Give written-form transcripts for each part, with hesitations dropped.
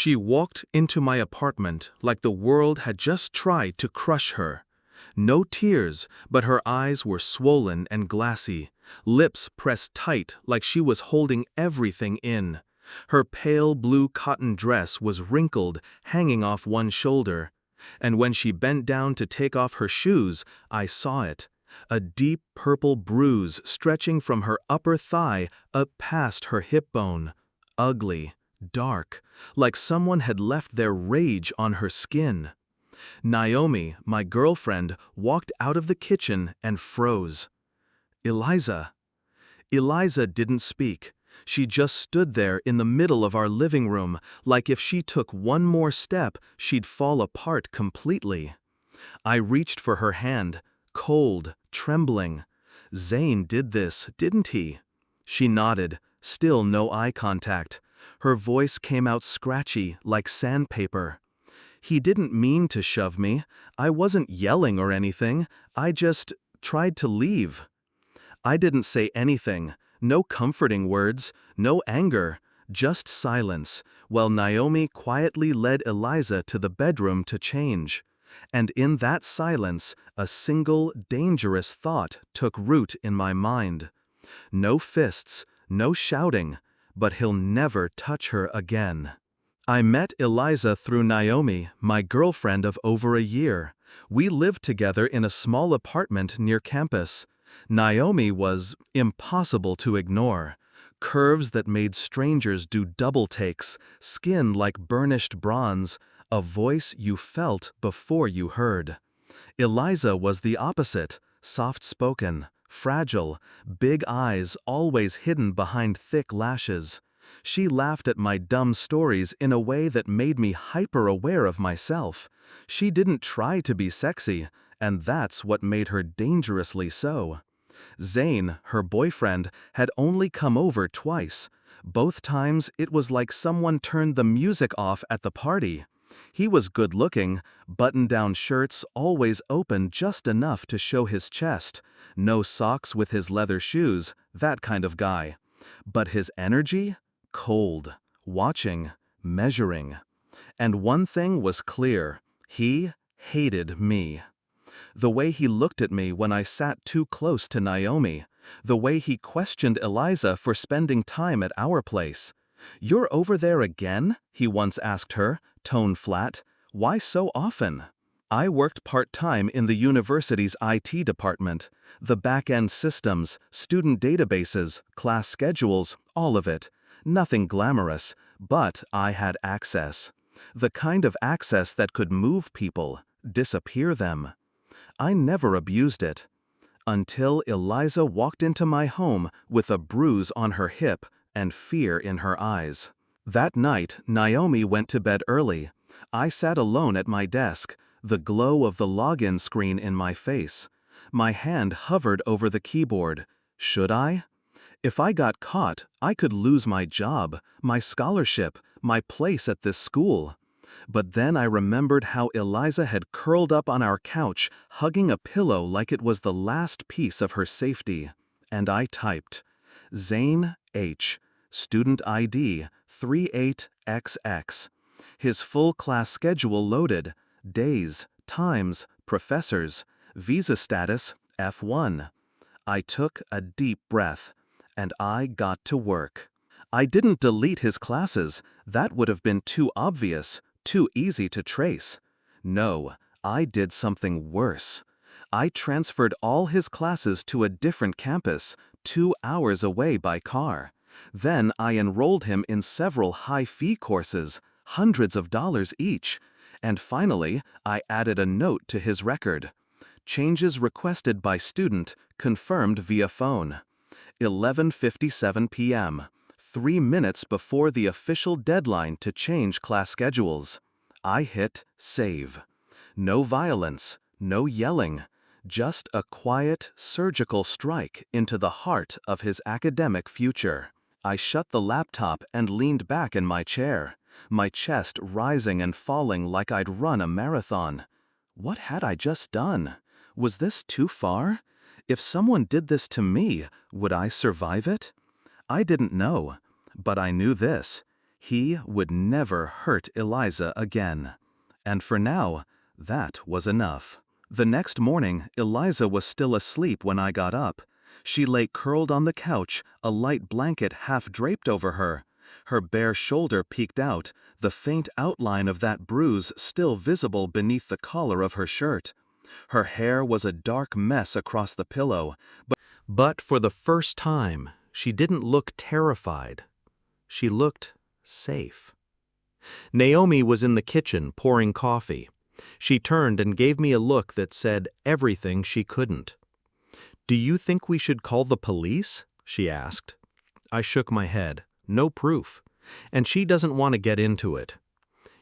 She walked into my apartment like the world had just tried to crush her. No tears, but her eyes were swollen and glassy, lips pressed tight like she was holding everything in. Her pale blue cotton dress was wrinkled, hanging off one shoulder. And when she bent down to take off her shoes, I saw it. A deep purple bruise stretching from her upper thigh up past her hip bone. Ugly, dark, like someone had left their rage on her skin. Naomi, my girlfriend, walked out of the kitchen and froze. Eliza. Eliza didn't speak. She just stood there in the middle of our living room, like if she took one more step, she'd fall apart completely. I reached for her hand, cold, trembling. Zane did this, didn't he? She nodded, still no eye contact. Her voice came out scratchy, like sandpaper. He didn't mean to shove me. I wasn't yelling or anything. I just tried to leave. I didn't say anything. No comforting words, no anger, just silence, while Naomi quietly led Eliza to the bedroom to change. And in that silence, a single, dangerous thought took root in my mind. No fists, no shouting, but he'll never touch her again. I met Eliza through Naomi, my girlfriend of over a year. We lived together in a small apartment near campus. Naomi was impossible to ignore. Curves that made strangers do double takes, skin like burnished bronze, a voice you felt before you heard. Eliza was the opposite, soft-spoken, fragile, big eyes always hidden behind thick lashes. She laughed at my dumb stories in a way that made me hyper-aware of myself. She didn't try to be sexy, and that's what made her dangerously so. Zane, her boyfriend, had only come over twice. Both times it was like someone turned the music off at the party. He was good-looking, button-down shirts always open just enough to show his chest, no socks with his leather shoes, that kind of guy. But his energy? Cold, watching, measuring. And one thing was clear, he hated me. The way he looked at me when I sat too close to Naomi, the way he questioned Eliza for spending time at our place. "You're over there again?" he once asked her, tone flat. "Why so often?" I worked part-time in the university's IT department. The back-end systems, student databases, class schedules, all of it. Nothing glamorous, but I had access. The kind of access that could move people, disappear them. I never abused it. Until Eliza walked into my home with a bruise on her hip and fear in her eyes. That night, Naomi went to bed early. I sat alone at my desk, the glow of the login screen in my face. My hand hovered over the keyboard. Should I? If I got caught, I could lose my job, my scholarship, my place at this school. But then I remembered how Eliza had curled up on our couch, hugging a pillow like it was the last piece of her safety. And I typed, Zane H., student ID 38XX. His full class schedule loaded, days, times, professors, visa status F1. I took a deep breath, and I got to work. I didn't delete his classes, that would have been too obvious, too easy to trace. No, I did something worse. I transferred all his classes to a different campus, 2 hours away by car. Then I enrolled him in several high-fee courses, hundreds of dollars each. And finally, I added a note to his record. Changes requested by student, confirmed via phone. 11:57 p.m., 3 minutes before the official deadline to change class schedules. I hit save. No violence, no yelling, just a quiet, surgical strike into the heart of his academic future. I shut the laptop and leaned back in my chair, my chest rising and falling like I'd run a marathon. What had I just done? Was this too far? If someone did this to me, would I survive it? I didn't know, but I knew this. He would never hurt Eliza again. And for now, that was enough. The next morning, Eliza was still asleep when I got up. She lay curled on the couch, a light blanket half draped over her. Her bare shoulder peeked out, the faint outline of that bruise still visible beneath the collar of her shirt. Her hair was a dark mess across the pillow, but for the first time, she didn't look terrified. She looked safe. Naomi was in the kitchen pouring coffee. She turned and gave me a look that said everything she couldn't. "Do you think we should call the police?" she asked. I shook my head. No proof. And she doesn't want to get into it.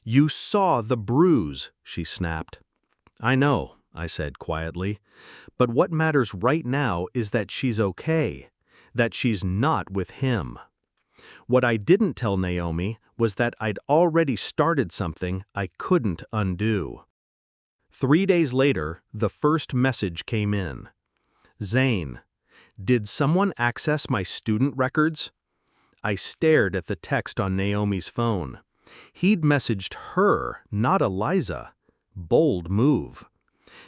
"You saw the bruise," she snapped. "I know," I said quietly. "But what matters right now is that she's okay, that she's not with him." What I didn't tell Naomi was that I'd already started something I couldn't undo. 3 days later, the first message came in. "Zane, did someone access my student records?" I stared at the text on Naomi's phone. He'd messaged her, not Eliza. Bold move.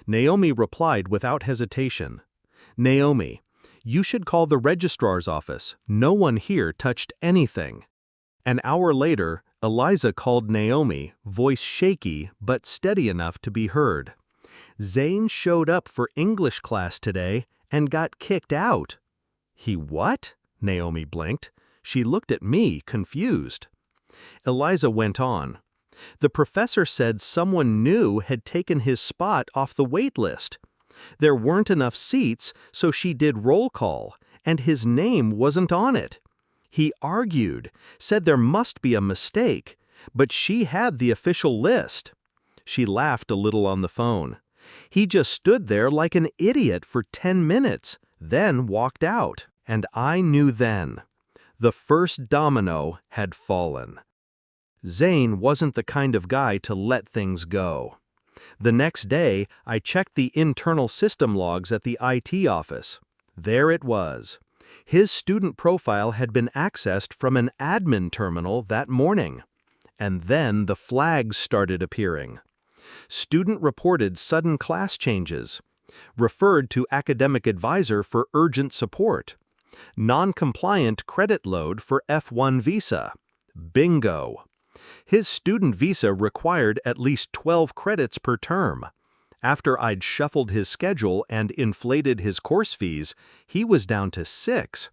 Naomi replied without hesitation. "Naomi, you should call the registrar's office. No one here touched anything." An hour later, Eliza called Naomi, voice shaky but steady enough to be heard. "Zane showed up for English class today and got kicked out." "He what?" Naomi blinked. She looked at me, confused. Eliza went on. "The professor said someone new had taken his spot off the wait list. There weren't enough seats, so she did roll call, and his name wasn't on it. He argued, said there must be a mistake, but she had the official list." She laughed a little on the phone. "He just stood there like an idiot for 10 minutes, then walked out." And I knew then. The first domino had fallen. Zane wasn't the kind of guy to let things go. The next day, I checked the internal system logs at the IT office. There it was. His student profile had been accessed from an admin terminal that morning. And then the flags started appearing. Student reported sudden class changes. Referred to academic advisor for urgent support. Non-compliant credit load for F1 visa. Bingo. His student visa required at least 12 credits per term. After I'd shuffled his schedule and inflated his course fees, he was down to 6.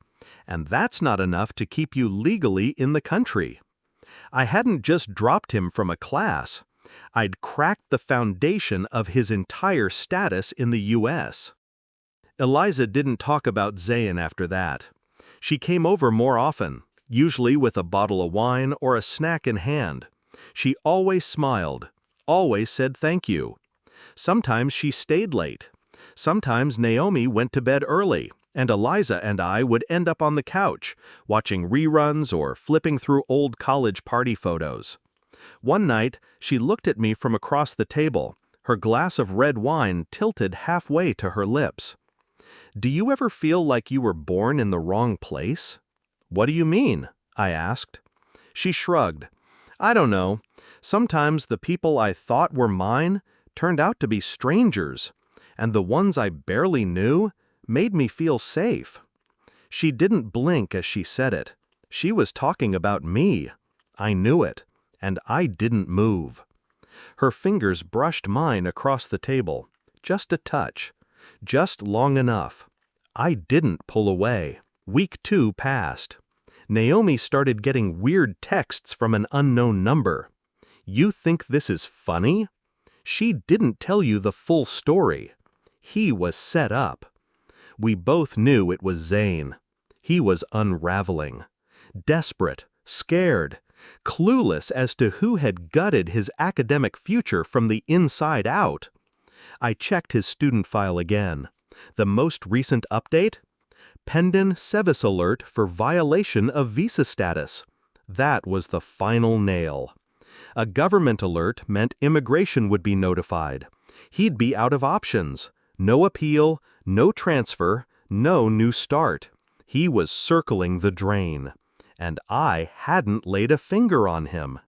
And that's not enough to keep you legally in the country. I hadn't just dropped him from a class. I'd cracked the foundation of his entire status in the U.S. Eliza didn't talk about Zane after that. She came over more often, usually with a bottle of wine or a snack in hand. She always smiled, always said thank you. Sometimes she stayed late. Sometimes Naomi went to bed early, and Eliza and I would end up on the couch, watching reruns or flipping through old college party photos. One night, she looked at me from across the table, her glass of red wine tilted halfway to her lips. "Do you ever feel like you were born in the wrong place?" "What do you mean?" I asked. She shrugged. "I don't know. Sometimes the people I thought were mine turned out to be strangers, and the ones I barely knew made me feel safe." She didn't blink as she said it. She was talking about me. I knew it, and I didn't move. Her fingers brushed mine across the table, just a touch, just long enough. I didn't pull away. Week 2 passed. Naomi started getting weird texts from an unknown number. "You think this is funny?" She didn't tell you the full story. He was set up. We both knew it was Zane. He was unraveling. Desperate, scared, clueless as to who had gutted his academic future from the inside out. I checked his student file again. The most recent update? Pending Sevis alert for violation of visa status. That was the final nail. A government alert meant immigration would be notified. He'd be out of options. No appeal, no transfer, no new start. He was circling the drain. and I hadn't laid a finger on him.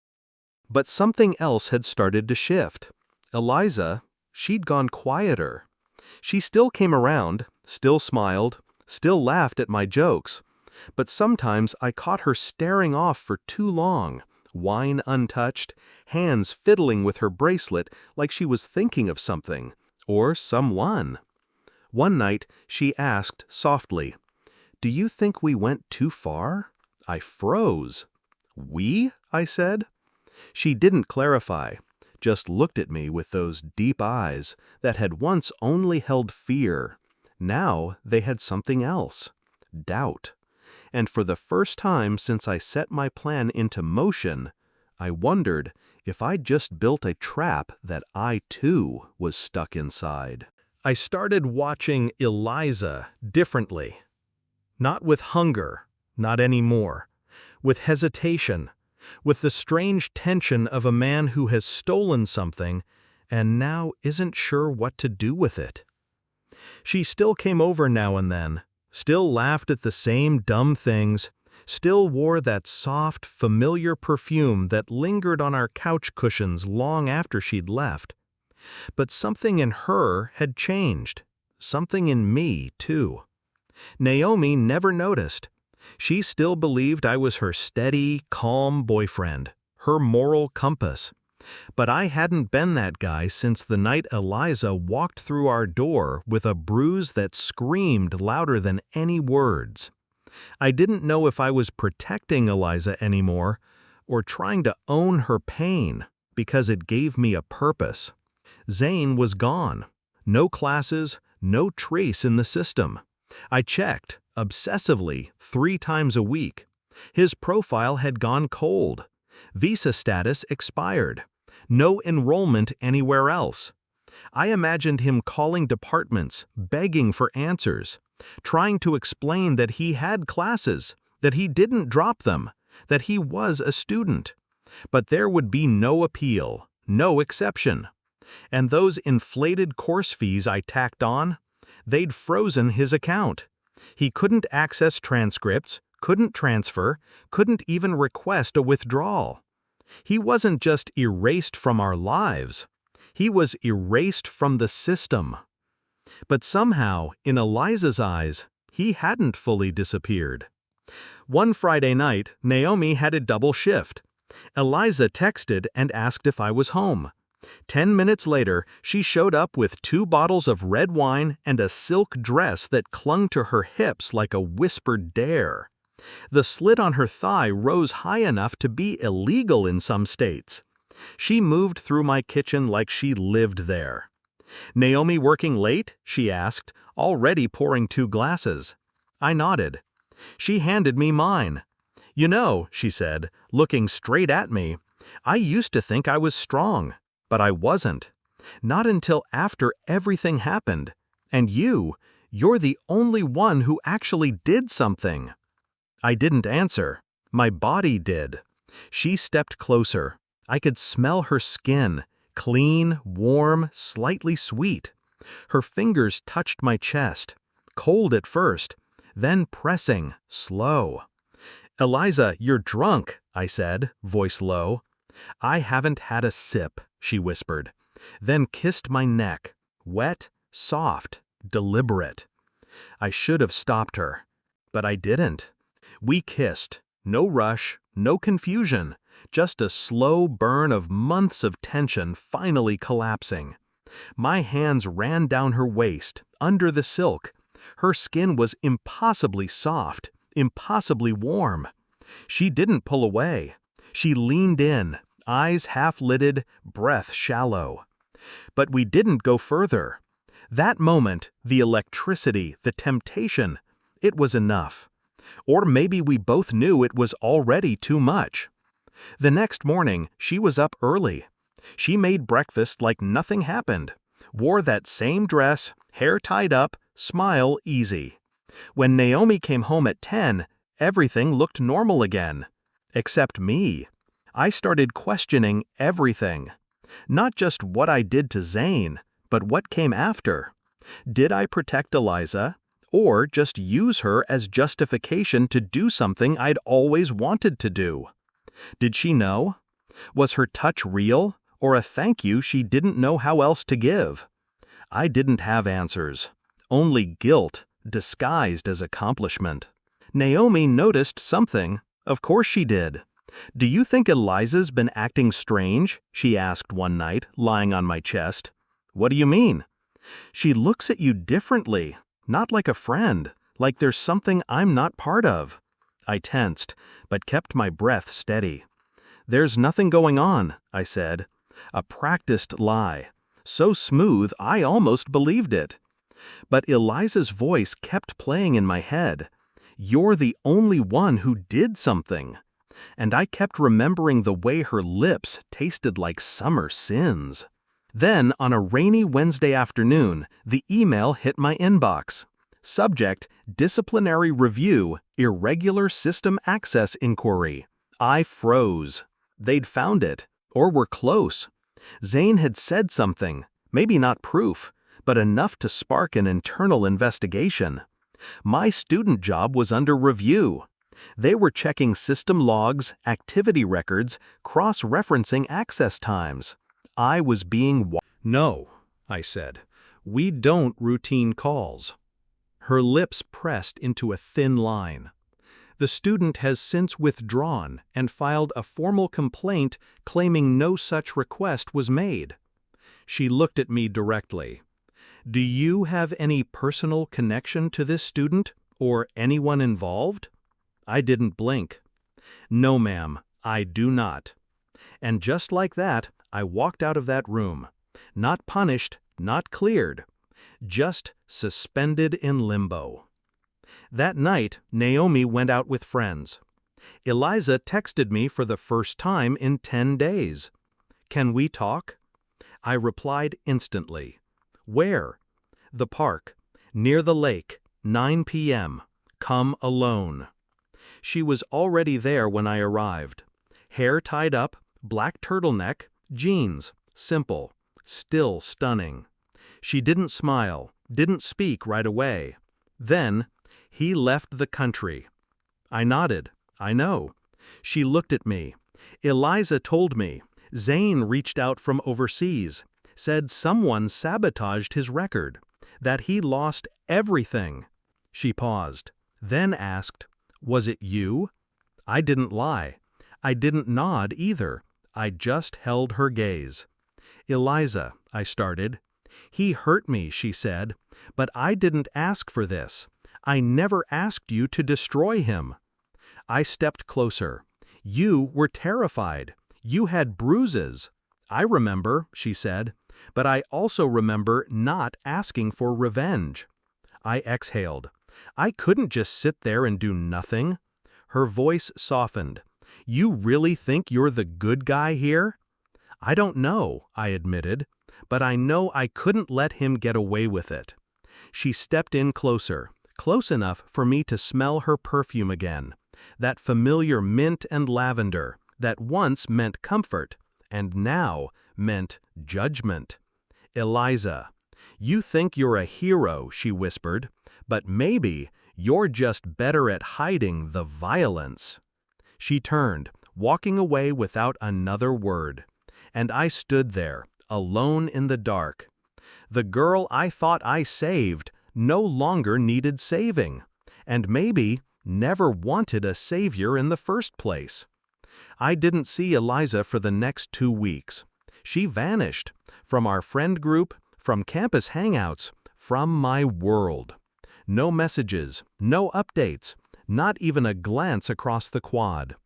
But something else had started to shift. Eliza, she'd gone quieter. She still came around, still smiled, still laughed at my jokes. But sometimes I caught her staring off for too long, wine untouched, hands fiddling with her bracelet like she was thinking of something, or someone. One night, she asked softly, "Do you think we went too far?" I froze. "We?" I said. She didn't clarify, just looked at me with those deep eyes that had once only held fear. Now they had something else, doubt. And for the first time since I set my plan into motion, I wondered if I'd just built a trap that I too was stuck inside. I started watching Eliza differently. Not with hunger, not anymore. With hesitation, with the strange tension of a man who has stolen something and now isn't sure what to do with it. She still came over now and then, still laughed at the same dumb things, still wore that soft, familiar perfume that lingered on our couch cushions long after she'd left. But something in her had changed. Something in me, too. Naomi never noticed. She still believed I was her steady, calm boyfriend, her moral compass. But I hadn't been that guy since the night Eliza walked through our door with a bruise that screamed louder than any words. I didn't know if I was protecting Eliza anymore or trying to own her pain because it gave me a purpose. Zane was gone. No classes, no trace in the system. I checked, obsessively, 3 times a week. His profile had gone cold. Visa status expired. No enrollment anywhere else. I imagined him calling departments, begging for answers, trying to explain that he had classes, that he didn't drop them, that he was a student. But there would be no appeal, no exception. And those inflated course fees I tacked on, they'd frozen his account. He couldn't access transcripts, couldn't transfer, couldn't even request a withdrawal. He wasn't just erased from our lives. He was erased from the system. But somehow, in Eliza's eyes, he hadn't fully disappeared. One Friday night, Naomi had a double shift. Eliza texted and asked if I was home. 10 minutes later, she showed up with 2 bottles of red wine and a silk dress that clung to her hips like a whispered dare. The slit on her thigh rose high enough to be illegal in some states. She moved through my kitchen like she lived there. "Naomi working late?" she asked, already pouring 2 glasses. I nodded. She handed me mine. "You know," she said, looking straight at me, "I used to think I was strong, but I wasn't. Not until after everything happened. And you're the only one who actually did something." I didn't answer. My body did. She stepped closer. I could smell her skin, clean, warm, slightly sweet. Her fingers touched my chest, cold at first, then pressing, slow. "Eliza, you're drunk," I said, voice low. "I haven't had a sip," she whispered, then kissed my neck, wet, soft, deliberate. I should have stopped her, but I didn't. We kissed, no rush, no confusion, just a slow burn of months of tension finally collapsing. My hands ran down her waist, under the silk. Her skin was impossibly soft, impossibly warm. She didn't pull away. She leaned in, eyes half-lidded, breath shallow. But we didn't go further. That moment, the electricity, the temptation, it was enough. Or maybe we both knew it was already too much. The next morning, she was up early. She made breakfast like nothing happened, wore that same dress, hair tied up, smile easy. When Naomi came home at 10, everything looked normal again. Except me. I started questioning everything. Not just what I did to Zane, but what came after. Did I protect Eliza? or just use her as justification to do something I'd always wanted to do. Did she know? Was her touch real, or a thank you she didn't know how else to give? I didn't have answers. Only guilt, disguised as accomplishment. Naomi noticed something. Of course she did. "Do you think Eliza's been acting strange?" she asked one night, lying on my chest. "What do you mean?" "She looks at you differently, not like a friend, like there's something I'm not part of." I tensed, but kept my breath steady. "There's nothing going on," I said. A practiced lie. So smooth, I almost believed it. But Eliza's voice kept playing in my head. "You're the only one who did something." And I kept remembering the way her lips tasted like summer sins. Then, on a rainy Wednesday afternoon, the email hit my inbox. Subject: Disciplinary Review, Irregular System Access Inquiry. I froze. They'd found it, or were close. Zane had said something, maybe not proof, but enough to spark an internal investigation. My student job was under review. They were checking system logs, activity records, cross-referencing access times. I was being "No," I said. "We don't routine calls." Her lips pressed into a thin line. "The student has since withdrawn and filed a formal complaint claiming no such request was made." She looked at me directly. "Do you have any personal connection to this student, or anyone involved?" I didn't blink. "No, ma'am, I do not." And just like that, I walked out of that room. Not punished, not cleared. Just suspended in limbo. That night, Naomi went out with friends. Eliza texted me for the first time in 10 days. "Can we talk?" I replied instantly. "Where?" "The park. Near the lake. 9 p.m. Come alone." She was already there when I arrived. Hair tied up, black turtleneck, jeans, simple, still stunning. She didn't smile, didn't speak right away. Then, "He left the country." I nodded. "I know." She looked at me. "Eliza told me. Zane reached out from overseas, said someone sabotaged his record, that he lost everything." She paused, then asked, "Was it you?" I didn't lie. I didn't nod either. I just held her gaze. "Eliza," I started. "He hurt me," she said, "but I didn't ask for this. I never asked you to destroy him." I stepped closer. "You were terrified. You had bruises." "I remember," she said, "but I also remember not asking for revenge." I exhaled. I couldn't just sit there and do nothing. Her voice softened. "You really think you're the good guy here?" "I don't know," I admitted, "but I know I couldn't let him get away with it." She stepped in closer, close enough for me to smell her perfume again, that familiar mint and lavender that once meant comfort and now meant judgment. "Eliza, you think you're a hero," she whispered, "but maybe you're just better at hiding the violence." She turned, walking away without another word, and I stood there, alone in the dark. The girl I thought I saved no longer needed saving, and maybe never wanted a savior in the first place. I didn't see Eliza for the next 2 weeks. She vanished, from our friend group, from campus hangouts, from my world. No messages, no updates, not even a glance across the quad.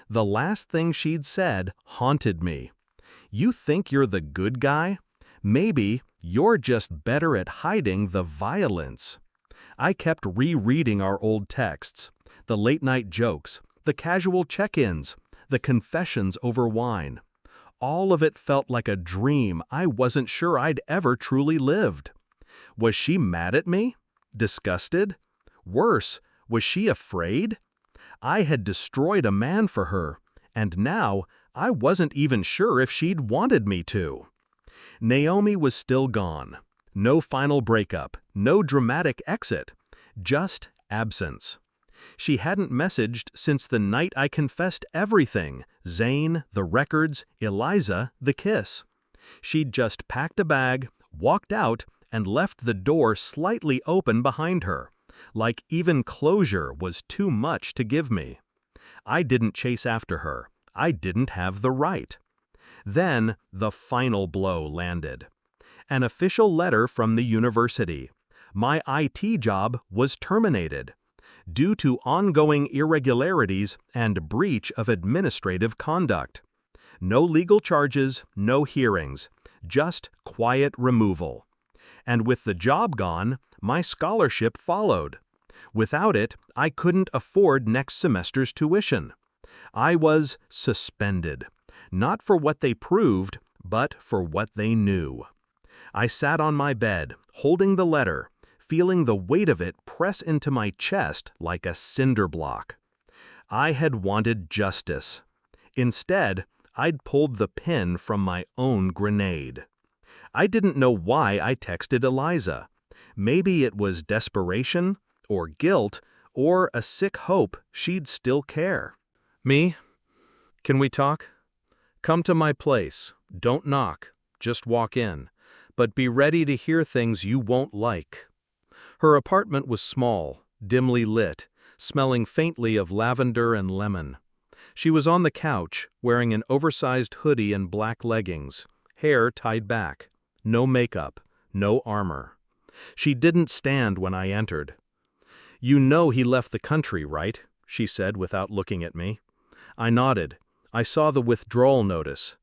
The last thing she'd said haunted me. "You think you're the good guy? Maybe you're just better at hiding the violence." I kept rereading our old texts, the late-night jokes, the casual check-ins, the confessions over wine. All of it felt like a dream I wasn't sure I'd ever truly lived. Was she mad at me? Disgusted? Worse, was she afraid? I had destroyed a man for her, and now I wasn't even sure if she'd wanted me to. Naomi was still gone. No final breakup, no dramatic exit, Just absence. She hadn't messaged since the night I confessed everything: Zane, the records, Eliza, the kiss. She'd just packed a bag, walked out, and left the door slightly open behind her, like even closure was too much to give me. I didn't chase after her. I didn't have the right. Then the final blow landed. An official letter from the university. My IT job was terminated due to ongoing irregularities and breach of administrative conduct. No legal charges, no hearings, just quiet removal. And with the job gone, my scholarship followed. Without it, I couldn't afford next semester's tuition. I was suspended, not for what they proved, but for what they knew. I sat on my bed, holding the letter, feeling the weight of it press into my chest like a cinder block. I had wanted justice. Instead, I'd pulled the pin from my own grenade. I didn't know why I texted Eliza. Maybe it was desperation, or guilt, or a sick hope she'd still care. Me? Can we talk? Come to my place. Don't knock. Just walk in. But be ready to hear things you won't like. Her apartment was small, dimly lit, smelling faintly of lavender and lemon. She was on the couch, wearing an oversized hoodie and black leggings, hair tied back. No makeup, no armor. She didn't stand when I entered. "You know he left the country, right?" she said without looking at me. I nodded. I saw the withdrawal notice.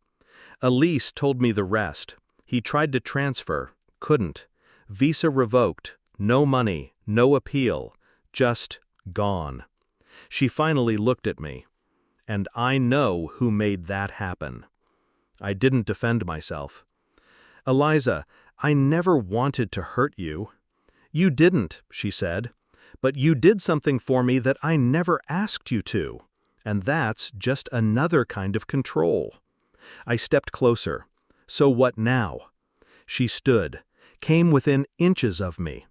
Elise told me the rest. He tried to transfer, couldn't. Visa revoked, no money, no appeal, just gone. She finally looked at me. And I know who made that happen. I didn't defend myself. "Eliza, I never wanted to hurt you." "You didn't," she said. "But you did something for me that I never asked you to. And that's just another kind of control." I stepped closer. "So what now?" She stood, came within inches of me.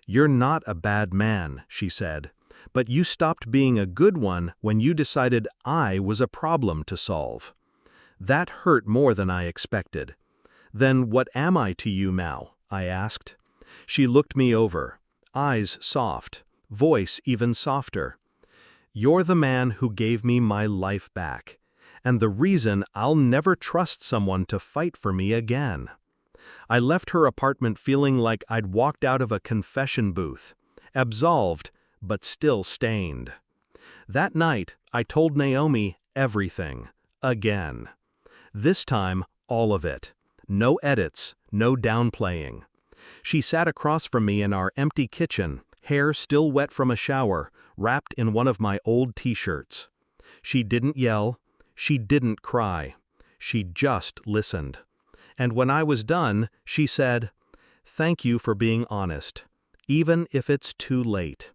"You're not a bad man," she said, "but you stopped being a good one when you decided I was a problem to solve." That hurt more than I expected. "Then what am I to you now?" I asked. She looked me over, eyes soft, voice even softer. "You're the man who gave me my life back, and the reason I'll never trust someone to fight for me again." I left her apartment feeling like I'd walked out of a confession booth, absolved, but still stained. That night, I told Naomi everything, again. This time, all of it. No edits, no downplaying. She sat across from me in our empty kitchen, hair still wet from a shower, wrapped in one of my old t-shirts. She didn't yell. She didn't cry. She just listened. And when I was done, she said, "Thank you for being honest, even if it's too late."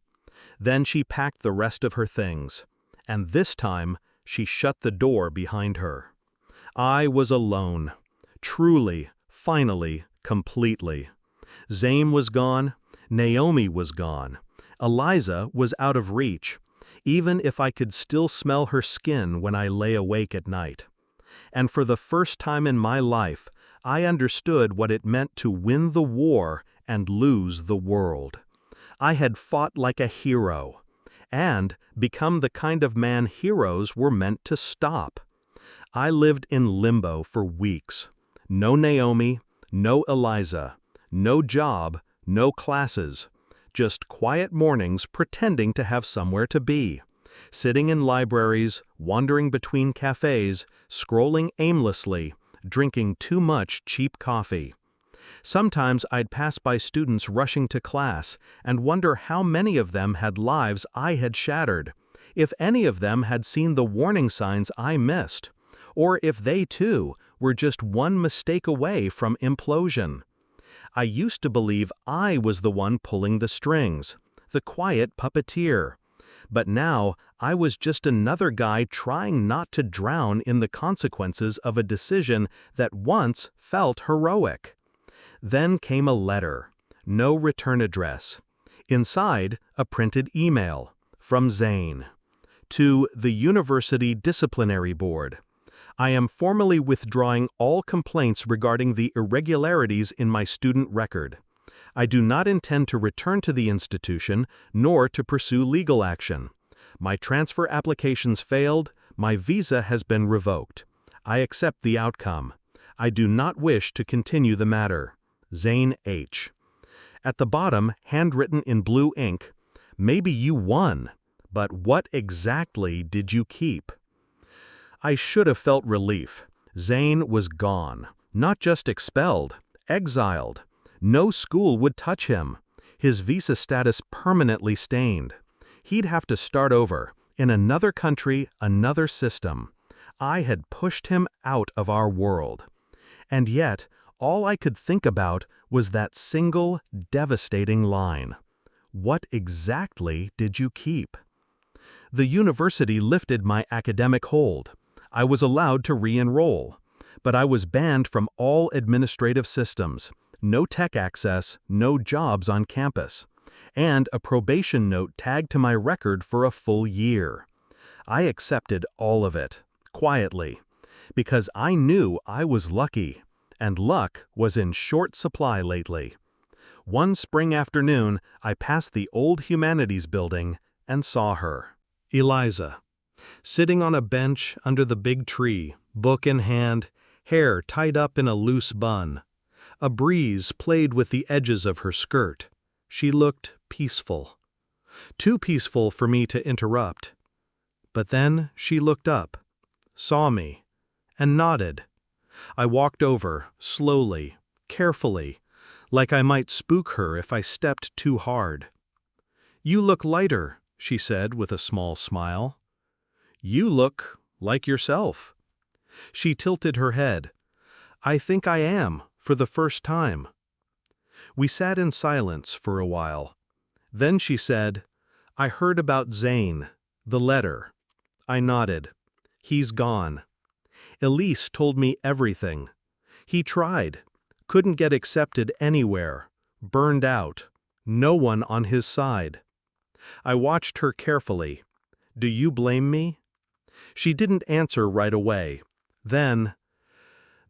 Then she packed the rest of her things. And this time, she shut the door behind her. I was alone. Truly, finally, completely. Zane was gone. Naomi was gone. Eliza was out of reach, even if I could still smell her skin when I lay awake at night. And for the first time in my life, I understood what it meant to win the war and lose the world. I had fought like a hero, and become the kind of man heroes were meant to stop. I lived in limbo for weeks. No Naomi, no Eliza, no job, no classes. Just quiet mornings pretending to have somewhere to be. Sitting in libraries, wandering between cafes, scrolling aimlessly, drinking too much cheap coffee. Sometimes I'd pass by students rushing to class and wonder how many of them had lives I had shattered, if any of them had seen the warning signs I missed, or if they too were just one mistake away from implosion. I used to believe I was the one pulling the strings, the quiet puppeteer. But now I was just another guy trying not to drown in the consequences of a decision that once felt heroic. Then came a letter. No return address. Inside, a printed email from Zane. To the University Disciplinary Board. I am formally withdrawing all complaints regarding the irregularities in my student record. I do not intend to return to the institution nor to pursue legal action. My transfer applications failed, my visa has been revoked. I accept the outcome. I do not wish to continue the matter. Zane H. At the bottom, handwritten in blue ink, maybe you won, but what exactly did you keep? I should have felt relief. Zane was gone. Not just expelled, exiled. No school would touch him. His visa status permanently stained. He'd have to start over, in another country, another system. I had pushed him out of our world. And yet, all I could think about was that single, devastating line. What exactly did you keep? The university lifted my academic hold. I was allowed to re-enroll. But I was banned from all administrative systems. No tech access, no jobs on campus. And a probation note tagged to my record for a full year. I accepted all of it, quietly, because I knew I was lucky, and luck was in short supply lately. One spring afternoon, I passed the old humanities building and saw her. Eliza, sitting on a bench under the big tree, book in hand, hair tied up in a loose bun. A breeze played with the edges of her skirt. She looked peaceful. Too peaceful for me to interrupt. But then she looked up, saw me, and nodded. I walked over, slowly, carefully, like I might spook her if I stepped too hard. "You look lighter," she said with a small smile. "You look like yourself." She tilted her head. "I think I am, for the first time." We sat in silence for a while. Then she said, "I heard about Zane, the letter." I nodded. "He's gone. Elise told me everything. He tried, couldn't get accepted anywhere, burned out, no one on his side." I watched her carefully. "Do you blame me?" She didn't answer right away. Then,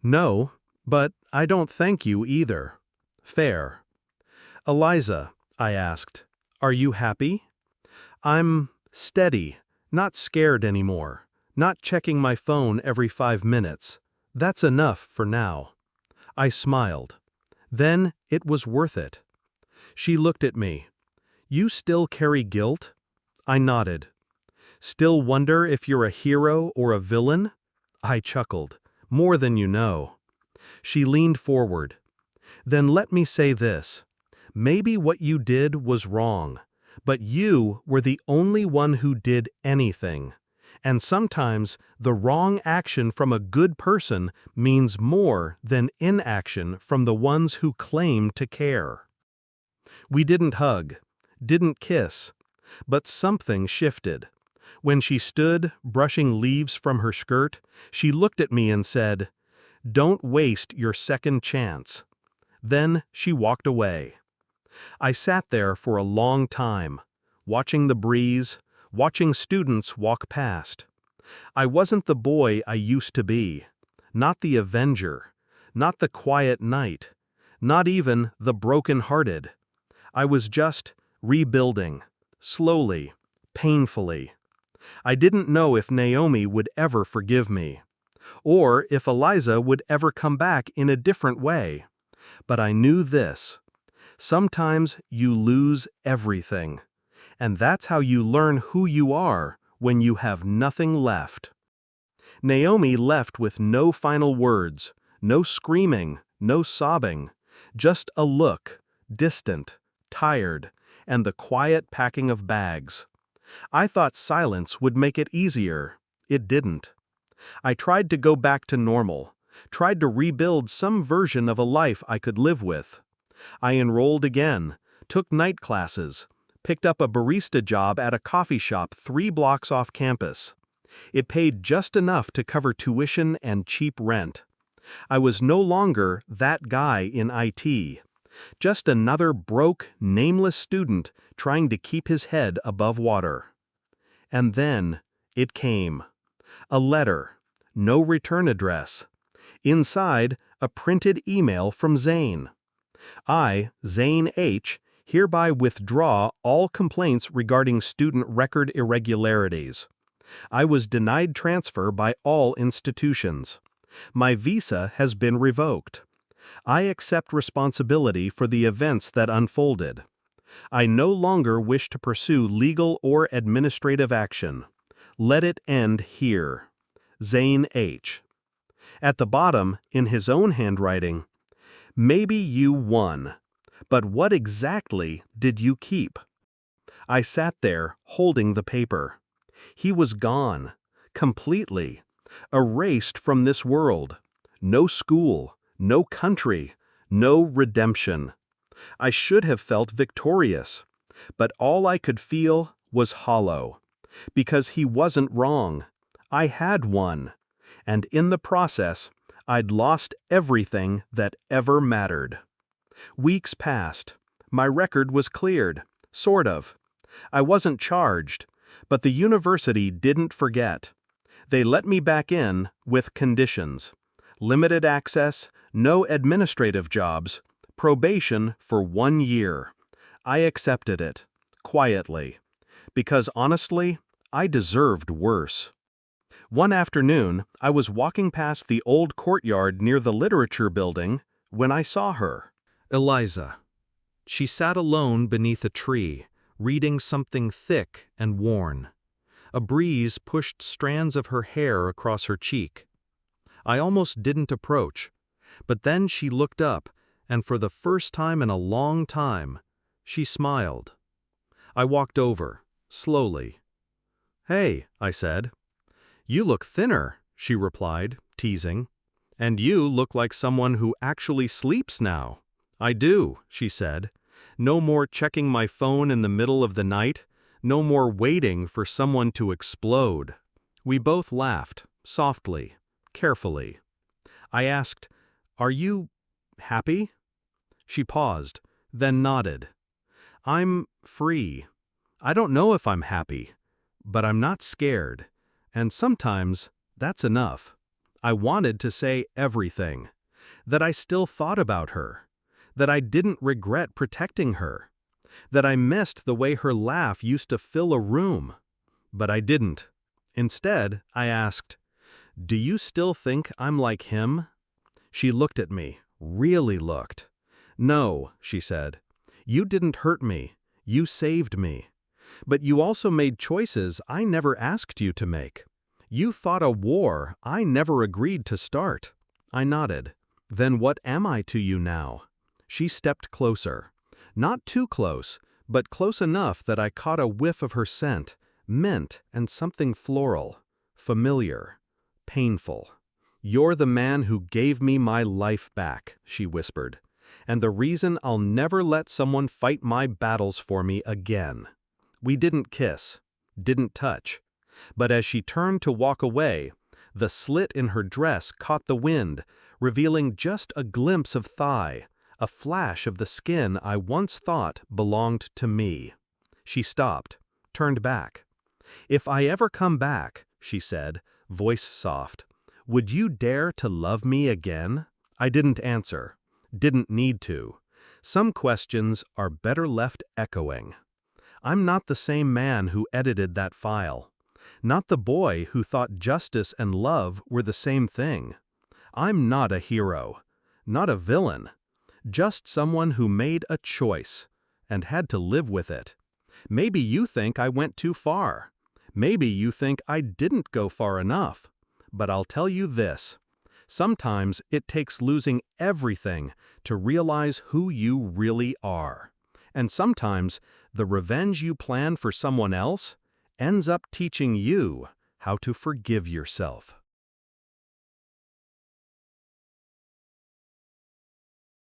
"No, but I don't thank you either." Fair. "Eliza," I asked, "are you happy?" "I'm steady, not scared anymore, not checking my phone every 5 minutes. That's enough for now." I smiled. Then it was worth it. She looked at me. "You still carry guilt?" I nodded. "Still wonder if you're a hero or a villain?" I chuckled. "More than you know." She leaned forward. "Then let me say this. Maybe what you did was wrong, but you were the only one who did anything. And sometimes the wrong action from a good person means more than inaction from the ones who claim to care." We didn't hug, didn't kiss, but something shifted. When she stood, brushing leaves from her skirt, she looked at me and said, "Don't waste your second chance." Then she walked away. I sat there for a long time, watching the breeze, watching students walk past. I wasn't the boy I used to be, not the avenger, not the quiet knight, not even the broken-hearted. I was just rebuilding, slowly, painfully. I didn't know if Naomi would ever forgive me, or if Eliza would ever come back in a different way. But I knew this. Sometimes you lose everything, and that's how you learn who you are when you have nothing left. Naomi left with no final words, no screaming, no sobbing, just a look, distant, tired, and the quiet packing of bags. I thought silence would make it easier. It didn't. I tried to go back to normal, tried to rebuild some version of a life I could live with. I enrolled again, took night classes, picked up a barista job at a coffee shop 3 blocks off campus. It paid just enough to cover tuition and cheap rent. I was no longer that guy in IT. Just another broke, nameless student trying to keep his head above water. And then it came. A letter. No return address. Inside, a printed email from Zane. I, Zane H., hereby withdraw all complaints regarding student record irregularities. I was denied transfer by all institutions. My visa has been revoked. I accept responsibility for the events that unfolded. I no longer wish to pursue legal or administrative action. Let it end here. Zane H. At the bottom, in his own handwriting, maybe you won, but what exactly did you keep? I sat there, holding the paper. He was gone, completely, erased from this world. No school, no country, no redemption. I should have felt victorious, but all I could feel was hollow. Because he wasn't wrong. I had won. And in the process, I'd lost everything that ever mattered. Weeks passed. My record was cleared, sort of. I wasn't charged, but the university didn't forget. They let me back in with conditions. Limited access, no administrative jobs, probation for 1 year. I accepted it, quietly, because honestly, I deserved worse. One afternoon, I was walking past the old courtyard near the literature building when I saw her. Eliza. She sat alone beneath a tree, reading something thick and worn. A breeze pushed strands of her hair across her cheek. I almost didn't approach, but then she looked up, and for the first time in a long time, she smiled. I walked over, slowly. "Hey," I said. "You look thinner," she replied, teasing. "And you look like someone who actually sleeps now." "I do," she said. "No more checking my phone in the middle of the night, no more waiting for someone to explode." We both laughed, softly, carefully. I asked, "Are you happy?" She paused, then nodded. "I'm free. I don't know if I'm happy, but I'm not scared. And sometimes, that's enough." I wanted to say everything. That I still thought about her. That I didn't regret protecting her. That I missed the way her laugh used to fill a room. But I didn't. Instead, I asked, "Do you still think I'm like him?" She looked at me, really looked. "No," she said. "You didn't hurt me. You saved me. But you also made choices I never asked you to make. You fought a war I never agreed to start." I nodded. "Then what am I to you now?" She stepped closer. Not too close, but close enough that I caught a whiff of her scent, mint and something floral, familiar, painful. "You're the man who gave me my life back," she whispered, "and the reason I'll never let someone fight my battles for me again." We didn't kiss, didn't touch, but as she turned to walk away, the slit in her dress caught the wind, revealing just a glimpse of thigh, a flash of the skin I once thought belonged to me. She stopped, turned back. "If I ever come back," she said, voice soft, "would you dare to love me again?" I didn't answer, didn't need to. Some questions are better left echoing. I'm not the same man who edited that file. Not the boy who thought justice and love were the same thing. I'm not a hero, not a villain, just someone who made a choice and had to live with it. Maybe you think I went too far. Maybe you think I didn't go far enough. But I'll tell you this. Sometimes it takes losing everything to realize who you really are. And sometimes the revenge you plan for someone else ends up teaching you how to forgive yourself.